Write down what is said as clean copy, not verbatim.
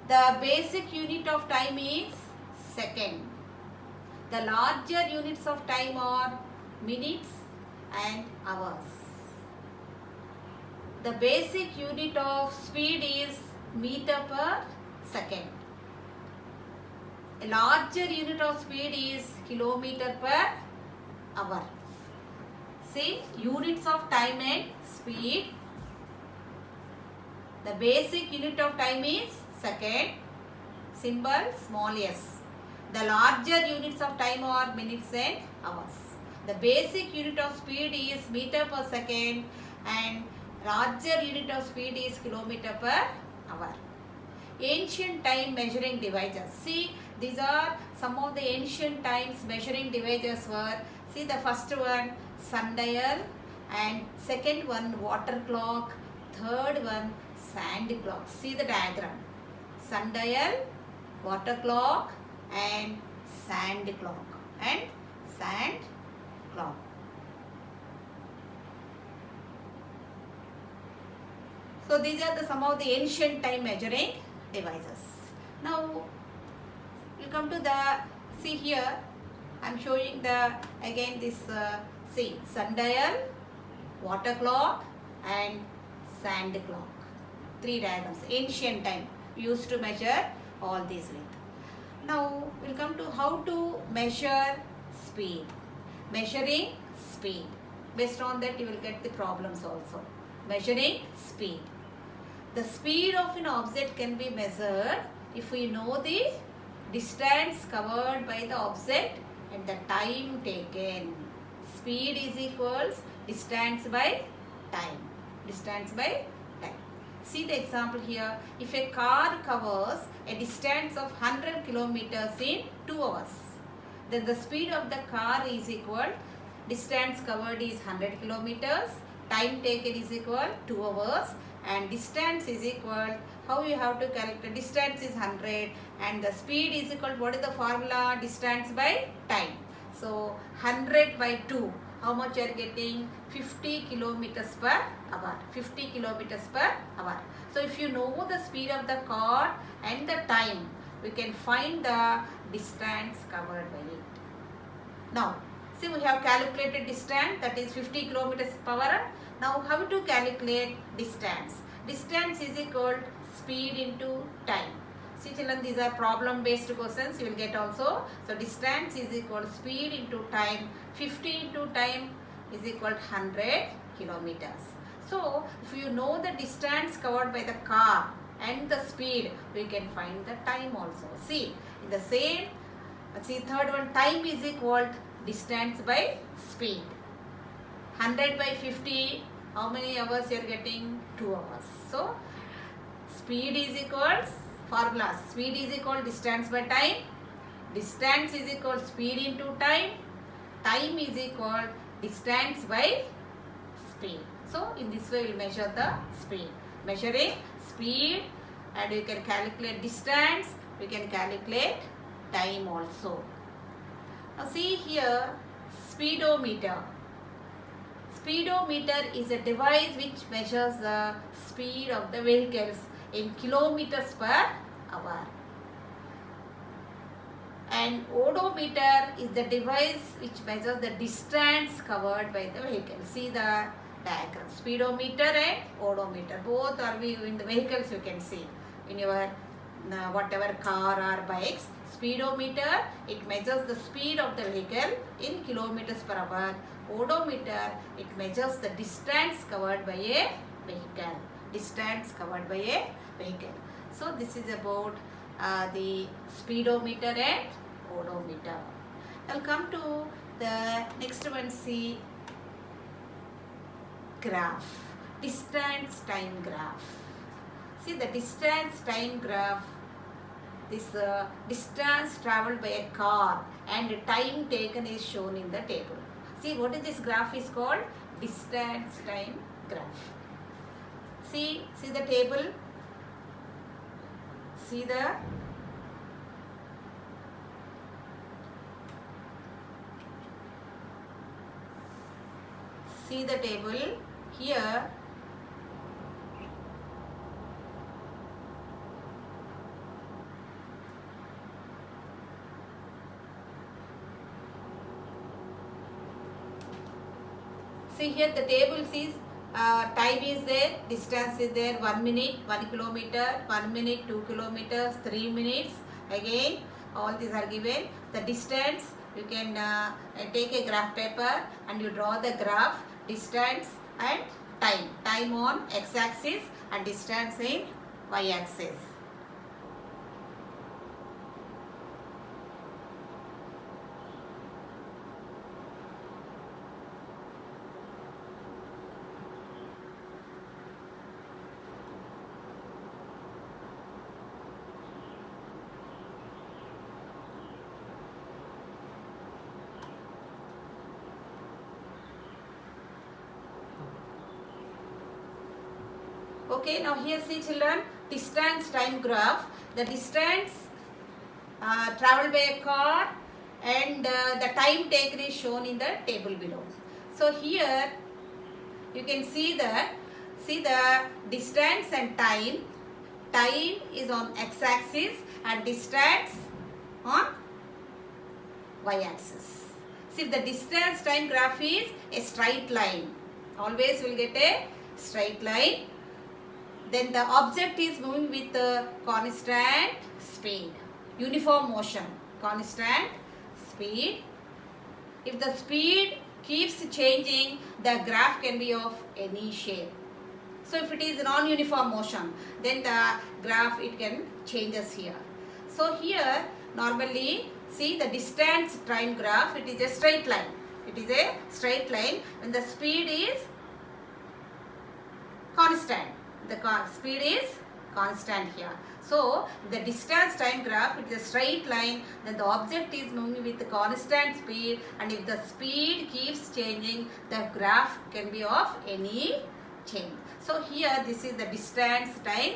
The basic unit of time is second. The larger units of time are minutes and hours. The basic unit of speed is meter per second. A larger unit of speed is kilometer per hour. See, units of time and speed. The basic unit of time is second, symbol small s. The larger units of time are minutes and hours. The basic unit of speed is meter per second and larger unit of speed is kilometer per hour. Ancient time measuring devices. See, these are some of the ancient times measuring devices were, see the first one sundial and second one water clock, third one sand clock. See the diagram. Sundial, water clock and sand clock and sand clock. So these are some of the ancient time measuring devices. Now we'll come to the, see here I am showing the again this see sundial, water clock and sand clock. Three diagrams. Ancient time used to measure all these with. Now we'll come to how to measure speed. Measuring speed. Based on that you will get the problems also. Measuring speed. The speed of an object can be measured if we know the distance covered by the object and the time taken. Speed is equals distance by time. Distance by time. See the example here. If a car covers a distance of 100 kilometers in 2 hours, then the speed of the car is equal, distance covered is 100 kilometers, time taken is equal 2 hours and distance is equal, how you have to calculate, distance is 100 and the speed is equal, what is the formula, distance by time. So 100 by 2, how much you are getting, 50 kilometers per hour, 50 kilometers per hour. So if you know the speed of the car and the time, we can find the distance covered by it. Now see, we have calculated distance, that is 50 kilometers per hour. Now how to calculate distance? Distance is equal speed into time. See children, these are problem based questions you will get also. So distance is equal speed into time. 50 into time is equal to 100 kilometers. So if you know the distance covered by the car and the speed, we can find the time also. See, in the same, see third one, time is equal to distance by speed. 100 by 50, how many hours you are getting? 2 hours. So speed is equals, formulas, speed is equal distance by time, distance is equal speed into time, time is equal distance by speed. So in this way we will measure the speed. Measuring speed, and we can calculate distance, we can calculate time also. Now see here, speedometer. Speedometer is a device which measures the speed of the vehicles in kilometers per hour. And odometer is the device which measures the distance covered by the vehicle. See the diagram. Speedometer and odometer, both are in the vehicles you can see in your whatever car or bikes. Speedometer, it measures the speed of the vehicle in kilometers per hour. Odometer, it measures the distance covered by a vehicle. Distance covered by a vehicle. So this is about the speedometer and odometer. I'll come to the next one. See, graph. Distance time graph. See the distance time graph. This distance travelled by a car and time taken is shown in the table. See what is this graph is called? Distance time graph. See the table. See the table here. See here the table sees time is there, distance is there, 1 minute, 1 kilometer, 1 minute, 2 kilometers, 3 minutes. Again, all these are given. The distance, you can take a graph paper and you draw the graph, distance and time. Time on x-axis and distance in y-axis. Okay, now here see children, distance time graph. The distance traveled by a car and the time taken is shown in the table below. So here you can see the distance and time. Time is on x-axis and distance on y-axis. See, the distance time graph is a straight line. Always will get a straight line. Then the object is moving with a constant speed. Uniform motion, constant speed. If the speed keeps changing, the graph can be of any shape. So if it is non-uniform motion, then the graph it can changes here. So here normally see the distance time graph, it is a straight line. It is a straight line when the speed is constant. The speed is constant here. So the distance time graph, it is a straight line, then the object is moving with the constant speed, and if the speed keeps changing, the graph can be of any change. So here this is the distance time